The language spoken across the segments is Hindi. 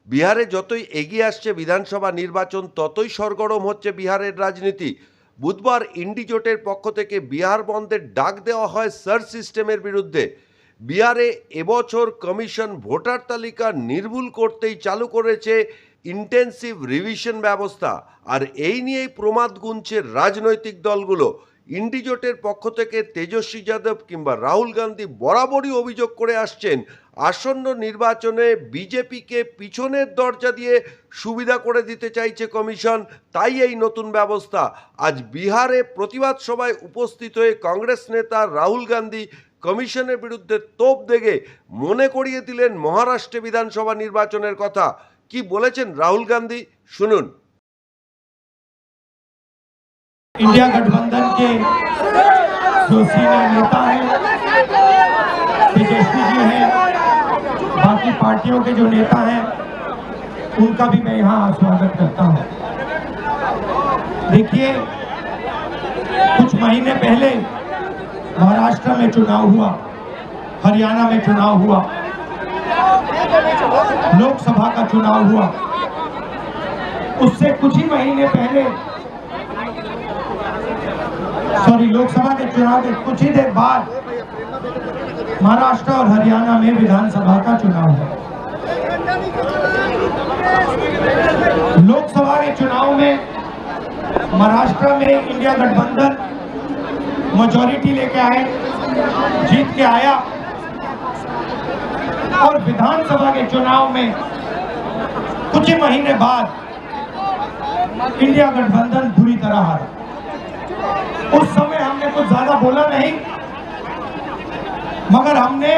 বিহারে যতই এগিয়ে আসছে বিধানসভা নির্বাচন ততই সরগরম হচ্ছে বিহারের রাজনীতি। বুধবার ইন্ডি জোটের পক্ষ থেকে বিহার বন্ধের ডাক দেওয়া হয় সার্চ সিস্টেমের বিরুদ্ধে। বিহারে এবছর কমিশন ভোটার তালিকা নির্ভুল করতেই চালু করেছে ইন্টেন্সিভ রিভিশন ব্যবস্থা, আর এই নিয়েই প্রমাদ গুনছে রাজনৈতিক দলগুলো। ইন্ডি জোটের পক্ষ থেকে তেজস্বী যাদব কিংবা রাহুল গান্ধী বরাবরই অভিযোগ করে আসছেন আসন্ন নির্বাচনে বিজেপিকে পিছনের দরজা দিয়ে সুবিধা করে দিতে চাইছে কমিশন, তাই এই নতুন ব্যবস্থা। আজ বিহারে প্রতিবাদ সভায় উপস্থিত হয়ে কংগ্রেস নেতা রাহুল গান্ধী কমিশনের বিরুদ্ধে তোপ দেগে মনে করিয়ে দিলেন মহারাষ্ট্রে বিধানসভা নির্বাচনের কথা। কি বলেছেন রাহুল গান্ধী, শুনুন। इंडिया गठबंधन के जो सीनियर नेता हैं, तेजस्वी जी हैं, बाकी पार्टियों के जो नेता हैं, उनका भी मैं यहाँ स्वागत करता हूँ। देखिए, कुछ महीने पहले महाराष्ट्र में चुनाव हुआ, हरियाणा में चुनाव हुआ, लोकसभा का चुनाव हुआ। उससे कुछ ही महीने पहले लोकसभा के चुनाव के कुछ ही देर बाद महाराष्ट्र और हरियाणा में विधानसभा का चुनाव है। लोकसभा के चुनाव में महाराष्ट्र में इंडिया गठबंधन मेजॉरिटी लेके आए, जीत के आया, और विधानसभा के चुनाव में कुछ ही महीने बाद इंडिया गठबंधन बुरी तरह हारा। उस समय हमने कुछ ज्यादा बोला नहीं, मगर हमने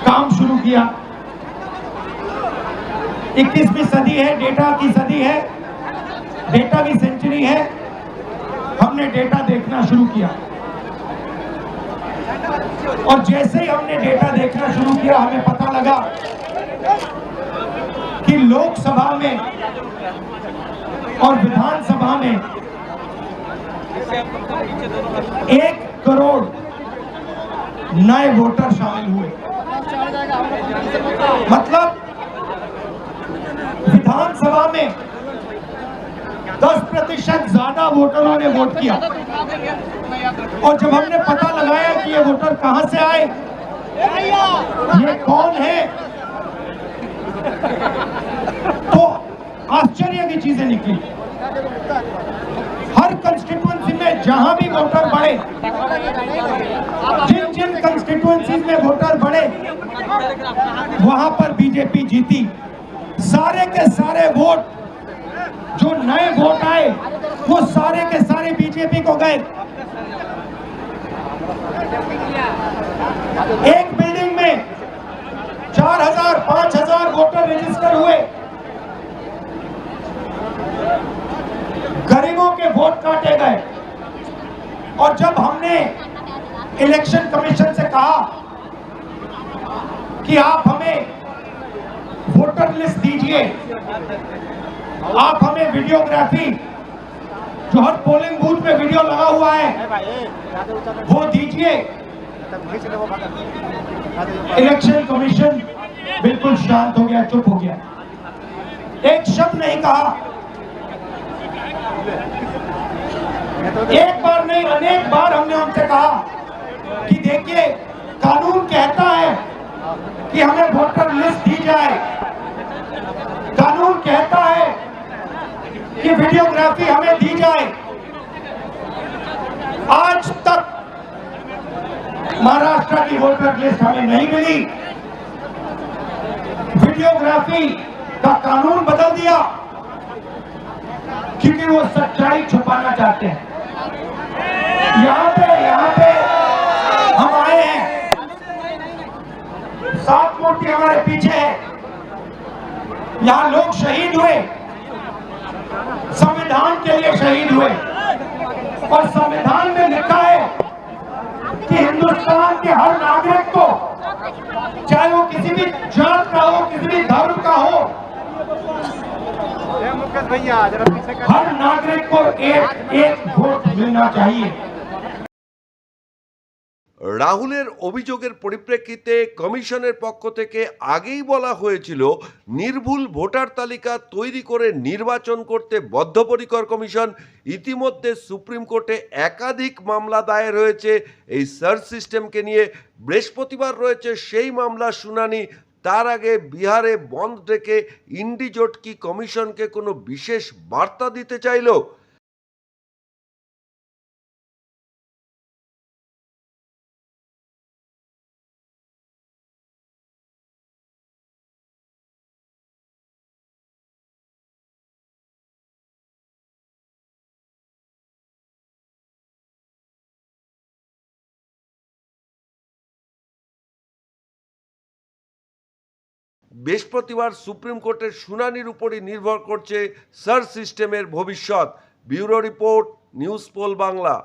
काम शुरू किया। 21वीं सदी है, डेटा की सदी है, डेटा की सेंचुरी है। हमने डेटा देखना शुरू किया, और जैसे ही हमने डेटा देखना शुरू किया, हमें पता लगा कि लोकसभा में और विधानसभा में 1 करोड़ नए वोटर शामिल हुए। मतलब विधानसभा में 10% ज्यादा वोटरों ने वोट किया। और जब हमने पता लगाया कि ये वोटर कहां से आए, ये कौन है, तो आश्चर्य की चीजें निकली। हर कंस्टिट्यूएंसी में जहां भी वोटर बढ़े, जिन जिन कंस्टिट्यूएंसीज में वोटर बढ़े, वहां पर बीजेपी जीती। सारे के सारे वोट जो नए वोट आए, वो सारे के सारे बीजेपी को गए। एक बिल्डिंग में 4000 5000 वोटर रजिस्टर हुए। गरीबों के वोट काटे गए। और जब हमने इलेक्शन कमीशन से कहा कि आप हमें वोटर लिस्ट दीजिए, आप हमें वीडियोग्राफी, जो हर पोलिंग बूथ में वीडियो लगा हुआ है, वो दीजिए, इलेक्शन कमीशन बिल्कुल शांत हो गया, चुप हो गया, एक शब्द नहीं कहा। एक बार नहीं, अनेक बार हमने उनसे कहा कि देखिए, कानून कहता है कि हमें वोटर लिस्ट दी जाए, कानून कहता है कि वीडियोग्राफी हमें दी जाए। आज तक महाराष्ट्र की वोटर लिस्ट हमें नहीं मिली। वीडियोग्राफी का कानून बदल दिया क्योंकि वो सच्चाई छुपाना चाहते हैं। यहाँ पे हम आए हैं, 7 मूर्ति हमारे पीछे है। यहाँ लोग शहीद हुए, संविधान के लिए शहीद हुए, और संविधान में लिखा है कि हिंदुस्तान के हर नागरिक को, चाहे वो किसी भी जात का हो, किसी भी धर्म का हो, हर नागरिक को एक वोट मिलना चाहिए। রাহুলের অভিযোগের পরিপ্রেক্ষিতে কমিশনের পক্ষ থেকে আগেই বলা হয়েছিল নির্ভুল ভোটার তালিকা তৈরি করে নির্বাচন করতে বদ্ধপরিকর কমিশন। ইতিমধ্যে সুপ্রিম কোর্টে একাধিক মামলা দায়ের হয়েছে এই সার্চ সিস্টেমকে নিয়ে। বৃহস্পতিবার রয়েছে সেই মামলার শুনানি। তার আগে বিহারে বন্ধ ডেকে ইন্ডিজোট কি কমিশনকে কোনো বিশেষ বার্তা দিতে চাইল? বৃহস্পতিবার সুপ্রিম কোর্টের শুনানির উপরই নির্ভর করছে সার্চ সিস্টেমের ভবিষ্যৎ। Bureau report, news poll Bangla.